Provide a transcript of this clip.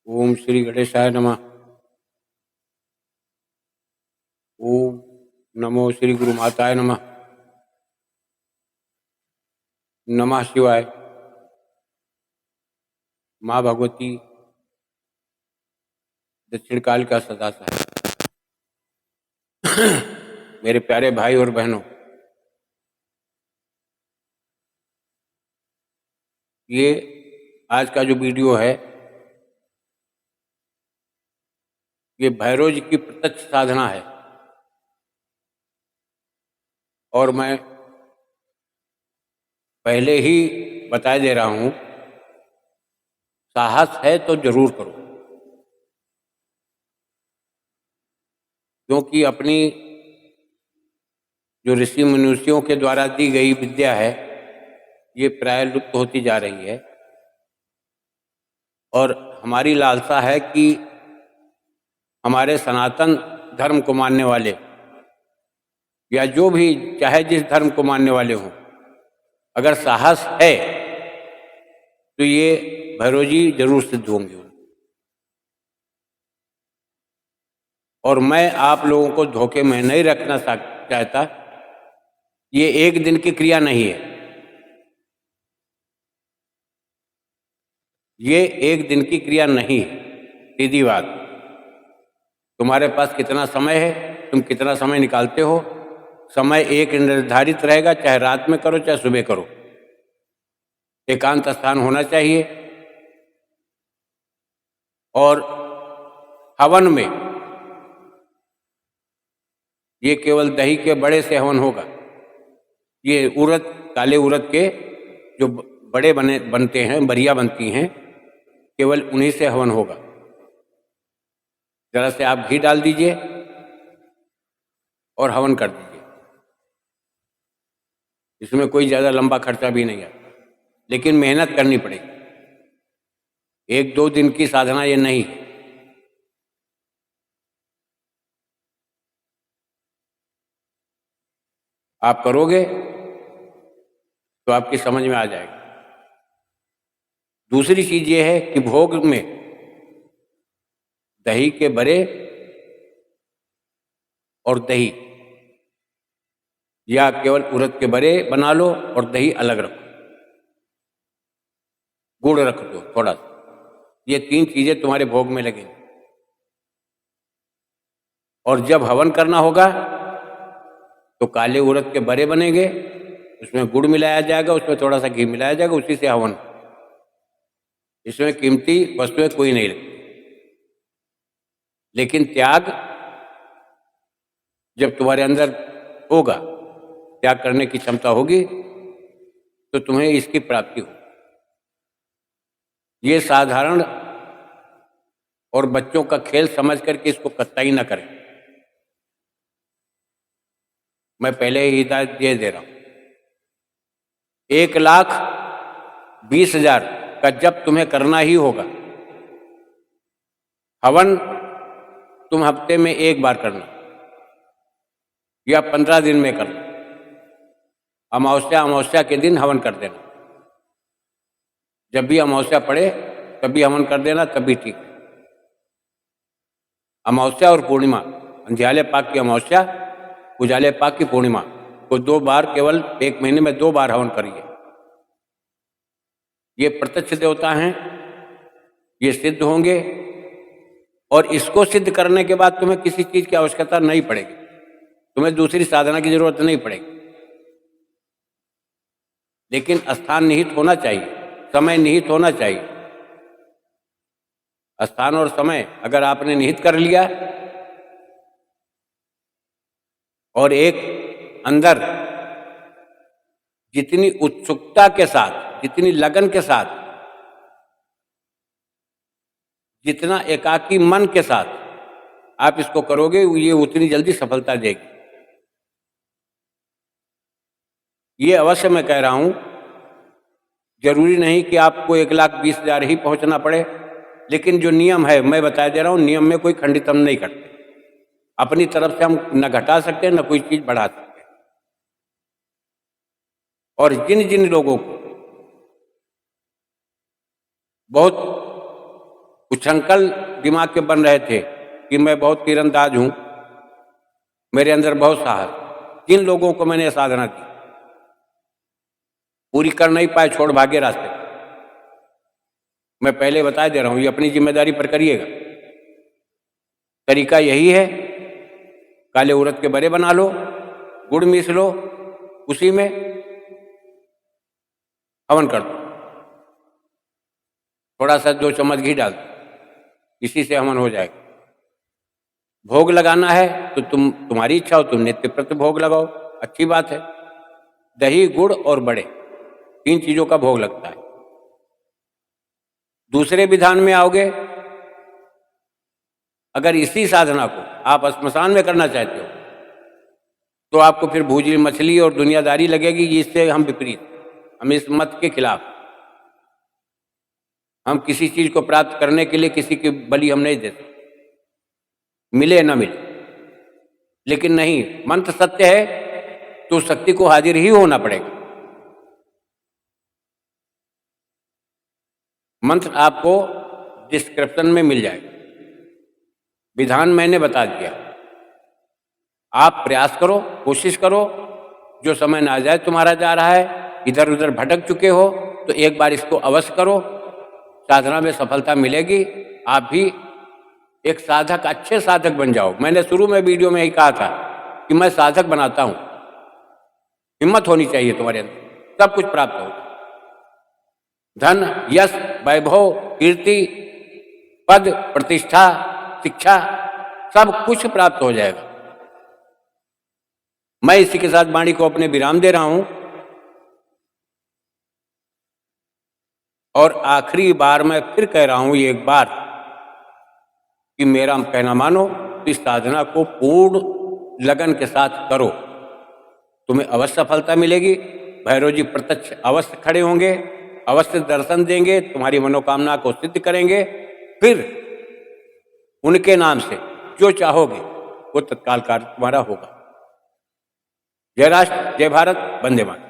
ओम श्री गणेशाय नमः। ओम नमो श्री गुरु माताय नमः। नमः शिवाय। माँ भगवती दक्षिण काल का सदा सहाय। मेरे प्यारे भाई और बहनों, ये आज का जो वीडियो है ये भैरव जी की प्रत्यक्ष साधना है। और मैं पहले ही बता दे रहा हूँ, साहस है तो जरूर करो, क्योंकि अपनी जो ऋषि मनुष्यों के द्वारा दी गई विद्या है ये प्राय लुप्त होती जा रही है। और हमारी लालसा है कि हमारे सनातन धर्म को मानने वाले या जो भी चाहे जिस धर्म को मानने वाले हों, अगर साहस है तो ये भैरव जी जरूर सिद्ध होंगे। और मैं आप लोगों को धोखे में नहीं रखना चाहता। ये एक दिन की क्रिया नहीं है, ये एक दिन की क्रिया नहीं है। सीधी बात, तुम्हारे पास कितना समय है, तुम कितना समय निकालते हो। समय एक निर्धारित रहेगा, चाहे रात में करो चाहे सुबह करो। एकांत स्थान होना चाहिए। और हवन में ये केवल दही के बड़े से हवन होगा। ये उड़द, काले उड़द के जो बड़े बनते हैं, बरिया बनती हैं, केवल उन्हीं से हवन होगा। जरा से आप घी डाल दीजिए और हवन कर दीजिए। इसमें कोई ज़्यादा लंबा खर्चा भी नहीं आता, लेकिन मेहनत करनी पड़ेगी। एक दो दिन की साधना ये नहीं है। आप करोगे तो आपकी समझ में आ जाएगा। दूसरी चीज ये है कि भोग में दही के बड़े और दही, या केवल उड़द के बड़े बना लो और दही अलग रखो, गुड़ रख दो थोड़ा सा। ये तीन चीजें तुम्हारे भोग में लगेंगी। और जब हवन करना होगा तो काले उड़द के बड़े बनेंगे, उसमें गुड़ मिलाया जाएगा, उसमें थोड़ा सा घी मिलाया जाएगा, उसी से हवन। इसमें कीमती वस्तुएं कोई नहीं लगती। लेकिन त्याग जब तुम्हारे अंदर होगा, त्याग करने की क्षमता होगी, तो तुम्हें इसकी प्राप्ति हो। ये साधारण और बच्चों का खेल समझ करके इसको कतई ना करें। मैं पहले ही हिदायत दे रहा हूं। 1,20,000 का जप तुम्हें करना ही होगा। हवन तुम हफ्ते में एक बार करना या 15 दिन में करना। अमावस्या के दिन हवन कर देना। जब भी अमावस्या पड़े तभी हवन कर देना, तभी ठीक है। अमावस्या और पूर्णिमा, अंधियाले पाक की अमावस्या, उजाले पाक की पूर्णिमा को 2 बार, केवल एक महीने में 2 बार हवन करिए। ये प्रत्यक्ष देवता हैं, ये सिद्ध होंगे। और इसको सिद्ध करने के बाद तुम्हें किसी चीज की आवश्यकता नहीं पड़ेगी, तुम्हें दूसरी साधना की जरूरत नहीं पड़ेगी। लेकिन स्थान निहित होना चाहिए, समय निहित होना चाहिए। स्थान और समय अगर आपने निहित कर लिया और एक अंदर जितनी उत्सुकता के साथ, जितनी लगन के साथ, जितना एकाकी मन के साथ आप इसको करोगे, ये उतनी जल्दी सफलता देगी। ये अवश्य मैं कह रहा हूं, जरूरी नहीं कि आपको 1,20,000 ही पहुंचना पड़े। लेकिन जो नियम है मैं बता दे रहा हूं, नियम में कोई खंडित हम नहीं करते। अपनी तरफ से हम न घटा सकते न कोई चीज बढ़ा सकते। और जिन जिन लोगों को बहुत उच्छृंखल दिमाग के बन रहे थे कि मैं बहुत तीरंदाज हूं, मेरे अंदर बहुत साहस। जिन लोगों को मैंने साधना की पूरी कर नहीं पाए, छोड़ भागे रास्ते। मैं पहले बता दे रहा हूं, ये अपनी जिम्मेदारी पर करिएगा। तरीका यही है, काले उड़द के बड़े बना लो, गुड़ मिस लो, उसी में हवन कर दो, थोड़ा सा 2 चम्मच घी डाल दो, इसी से हवन हो जाएगा। भोग लगाना है तो तुम्हारी इच्छा हो, तुम नित्य प्रति भोग लगाओ, अच्छी बात है। दही, गुड़ और बड़े, 3 चीजों का भोग लगता है। दूसरे विधान में आओगे, अगर इसी साधना को आप श्मशान में करना चाहते हो तो आपको फिर भूजी मछली और दुनियादारी लगेगी। इससे हम विपरीत, हम इस मत के खिलाफ। हम किसी चीज को प्राप्त करने के लिए किसी की बलि हम नहीं देते, मिले न मिले। लेकिन नहीं, मंत्र सत्य है तो शक्ति को हाजिर ही होना पड़ेगा। मंत्र आपको डिस्क्रिप्शन में मिल जाएगा, विधान मैंने बता दिया। आप प्रयास करो, कोशिश करो। जो समय नाजायज तुम्हारा जा रहा है, इधर उधर भटक चुके हो, तो एक बार इसको अवश्य करो, साधना में सफलता मिलेगी। आप भी एक साधक, अच्छे साधक बन जाओ। मैंने शुरू में वीडियो में ही कहा था कि मैं साधक बनाता हूं। हिम्मत होनी चाहिए तुम्हारे अंदर, सब कुछ प्राप्त होगा। धन, यश, वैभव, कीर्ति, पद, प्रतिष्ठा, शिक्षा, सब कुछ प्राप्त हो जाएगा। मैं इसी के साथ वाणी को अपने विराम दे रहा हूं और आखिरी बार मैं फिर कह रहा हूं एक बार कि मेरा कहना मानो, इस साधना को पूर्ण लगन के साथ करो, तुम्हें अवश्य सफलता मिलेगी। भैरव जी प्रत्यक्ष अवश्य खड़े होंगे, अवश्य दर्शन देंगे, तुम्हारी मनोकामना को सिद्ध करेंगे। फिर उनके नाम से जो चाहोगे वो तत्काल कार्य तुम्हारा होगा। जय राष्ट्र, जय भारत, वंदे मातरम।